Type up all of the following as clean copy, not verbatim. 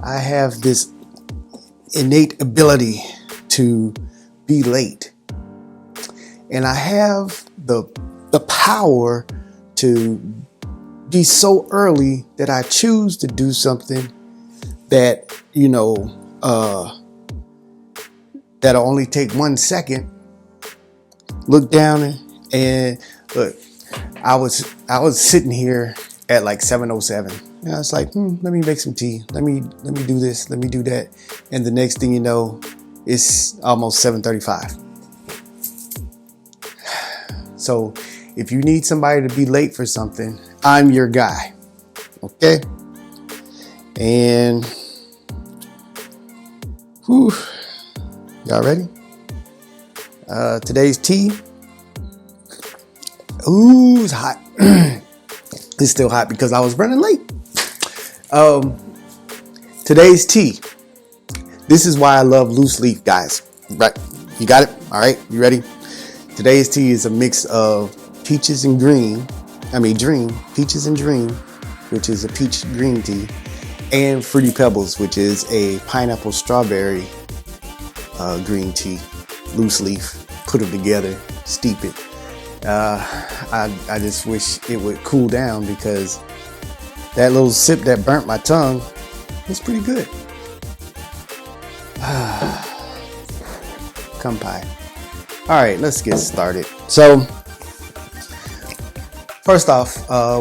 I have this innate ability to be late, and I have the power to be so early that I choose to do something that that'll only take 1 second. Look down and look. I was sitting here at like 7:07. And I was like, let me make some tea. Let me do this. Let me do that. And the next thing you know, it's almost 7:35. So if you need somebody to be late for something, I'm your guy. Okay? And y'all ready? Today's tea. Ooh, it's hot. It's still hot because I was running late. Today's tea. This is why I love loose leaf, guys. Right? You got it? All right. You ready? Today's tea is a mix of peaches and dream, peaches and dream, which is a peach green tea, and Fruity Pebbles, which is a pineapple strawberry green tea, loose leaf. Put them together, steep it. I just wish it would cool down because that little sip that burnt my tongue was pretty good. Kampai. All right, let's get started. So first off,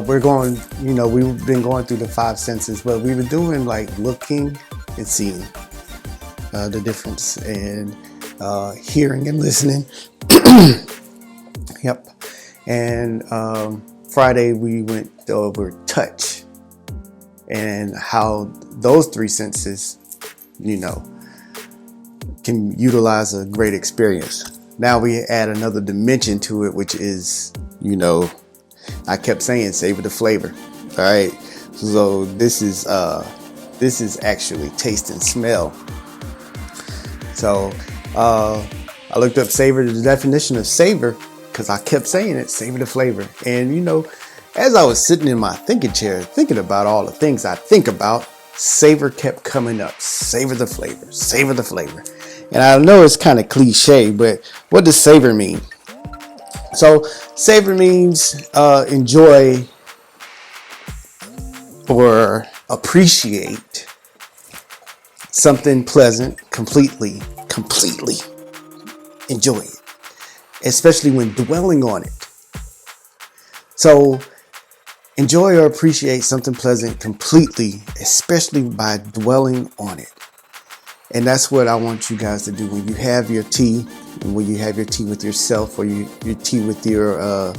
we've been going through the 5 senses, but we were doing like looking and seeing the difference, and hearing and listening. Yep. And Friday we went over touch and how those 3 senses, can utilize a great experience. Now we add another dimension to it, which is, I kept saying savor the flavor. All right. So this is actually taste and smell. So I looked up savor, the definition of savor, because I kept saying it, savor the flavor. And as I was sitting in my thinking chair, thinking about all the things I think about, savor kept coming up. Savor the flavor, savor the flavor. And I know it's kind of cliche, but what does savor mean? So savor means enjoy or appreciate something pleasant, completely enjoy it, especially when dwelling on it. So enjoy or appreciate something pleasant completely, especially by dwelling on it. And that's what I want you guys to do when you have your tea, when you have your tea with yourself, or your tea with your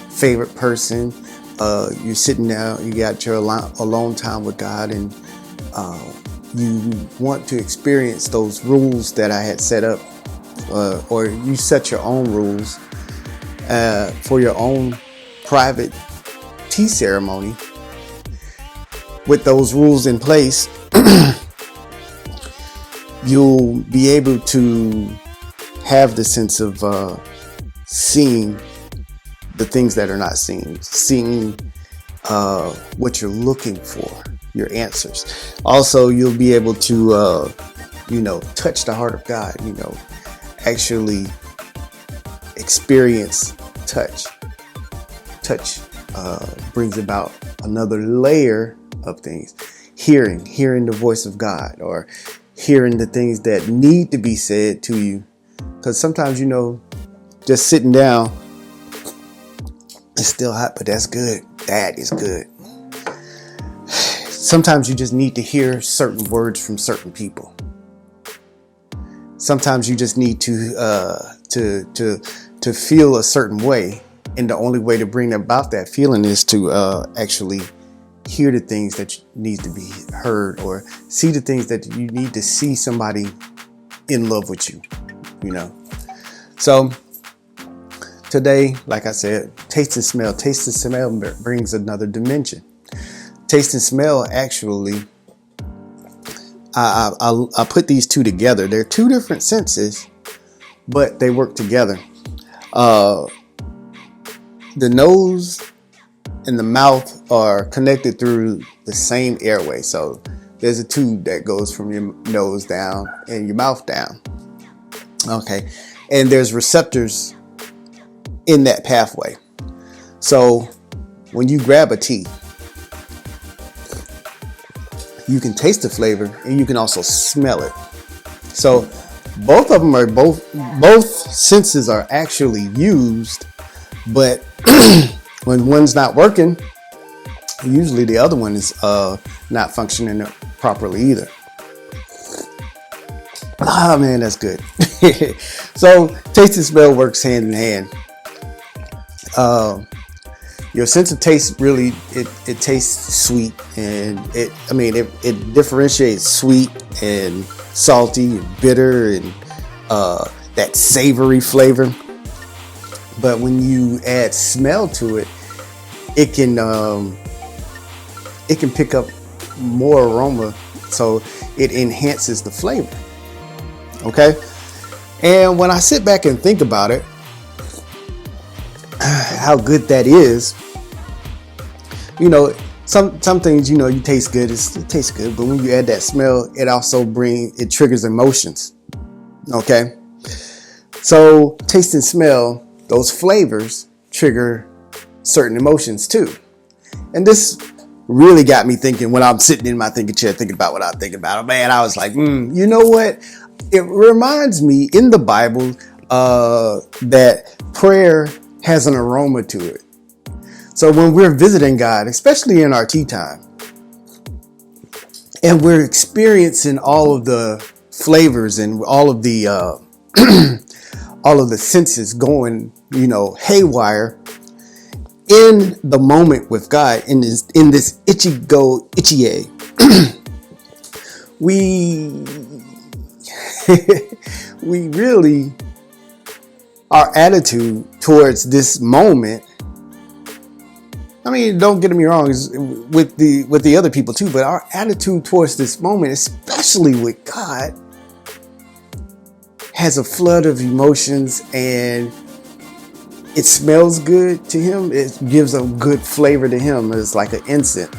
favorite person. You're sitting down, you got your alone time with God, and you want to experience those rules that I had set up, or you set your own rules for your own private tea ceremony. With those rules in place, you'll be able to have the sense of seeing the things that are not seen, seeing what you're looking for, your answers. Also, you'll be able to, touch the heart of God, actually experience touch. Touch brings about another layer of things. Hearing the voice of God, or hearing the things that need to be said to you. Because sometimes, just sitting down, it's still hot, but that's good. That is good. Sometimes you just need to hear certain words from certain people. Sometimes you just need to feel a certain way. And the only way to bring about that feeling is to actually hear the things that need to be heard, or see the things that you need to see somebody in love with you, So today, like I said, taste and smell. Taste and smell brings another dimension. Taste and smell, actually, I put these two together. They're 2 different senses, but they work together. The nose and the mouth are connected through the same airway. So There's a tube that goes from your nose down and your mouth down. Okay. And there's receptors in that pathway. So when you grab a tea, you can taste the flavor and you can also smell it. So both of them are both senses are actually used, but when one's not working, usually the other one is not functioning properly either. Ah, man, that's good. So taste and smell works hand in hand. Your sense of taste really, it tastes sweet, and it differentiates sweet and salty and bitter and that savory flavor. But when you add smell to it, it can pick up more aroma, so it enhances the flavor. Okay, and when I sit back and think about it, how good that is, some things, you taste good, it tastes good, but when you add that smell, it triggers emotions. Okay, so taste and smell, those flavors trigger certain emotions too. And this really got me thinking when I'm sitting in my thinking chair thinking about what I'm thinking about. Man, I was like, you know what? It reminds me in the Bible that prayer has an aroma to it. So when we're visiting God, especially in our tea time, and we're experiencing all of the flavors and all of the all of the senses going, haywire in the moment with God, in this itchy-go-itchy-yay, we really, our attitude towards this moment, don't get me wrong, is with the other people too, but our attitude towards this moment, especially with God, has a flood of emotions, and it smells good to him. It gives a good flavor to him. It's like an incense.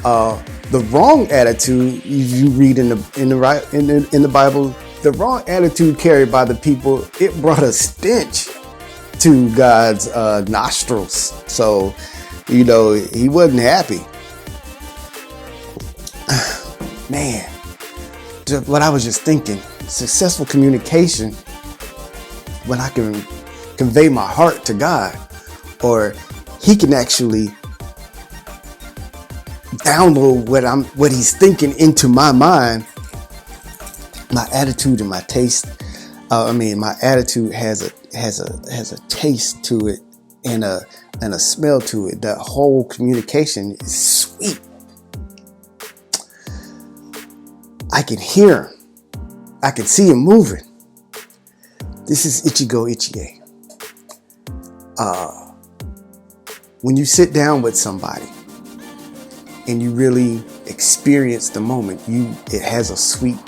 The wrong attitude, you read in the Bible, the wrong attitude carried by the people, it brought a stench to God's nostrils. So, he wasn't happy. Man, what I was just thinking, successful communication, when I can convey my heart to God, or he can actually download what he's thinking into my mind, my attitude and my taste. My attitude has a taste to it and a smell to it. That whole communication is sweet. I can hear him. I can see him moving. This is itchy-go-itchy-yay. When you sit down with somebody and you really experience the moment, it has a sweet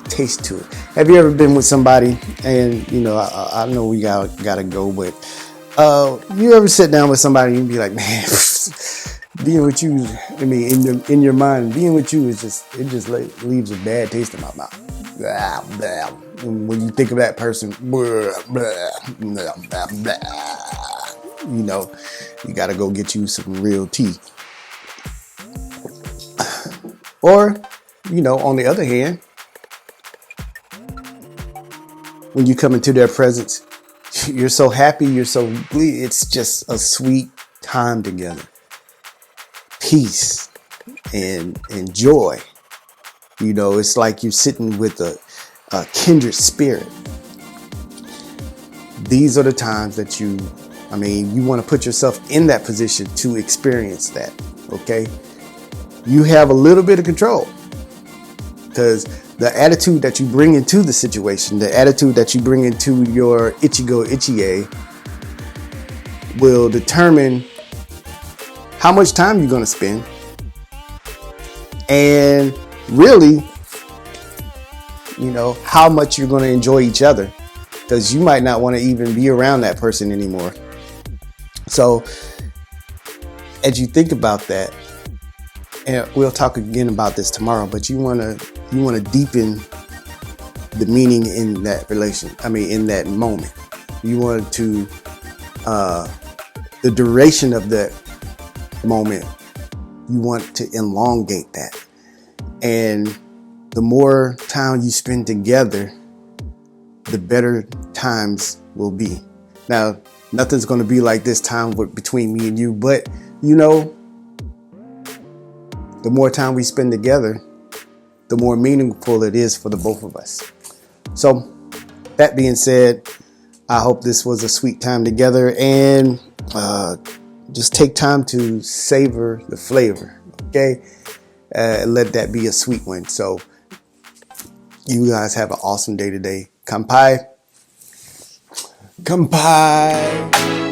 taste to it. Have you ever been with somebody and I know we gotta go, but you ever sit down with somebody and you be like, man, being with you, in your mind, being with you is just leaves a bad taste in my mouth. Blah, blah. And when you think of that person, blah, blah, blah, blah, blah, you got to go get you some real tea. Or, on the other hand, when you come into their presence, you're so happy, you're so glee. It's just a sweet time together. Peace and joy. It's like you're sitting with a kindred spirit. These are the times that you want to put yourself in that position to experience that. Okay. You have a little bit of control, because the attitude that you bring into the situation, the attitude that you bring into your itchy-go-itchy-yay will determine how much time you're going to spend, and really, how much you're going to enjoy each other, because you might not want to even be around that person anymore. So as you think about that, and we'll talk again about this tomorrow, but you want to deepen the meaning in that in that moment. You want to, the duration of that moment, you want to elongate that. And the more time you spend together, the better times will be. Now, nothing's going to be like this time between me and you, but the more time we spend together, the more meaningful it is for the both of us. So that being said, I hope this was a sweet time together, and just take time to savor the flavor. Okay. Let that be a sweet one. So you guys have an awesome day today. Kampai. Kampai.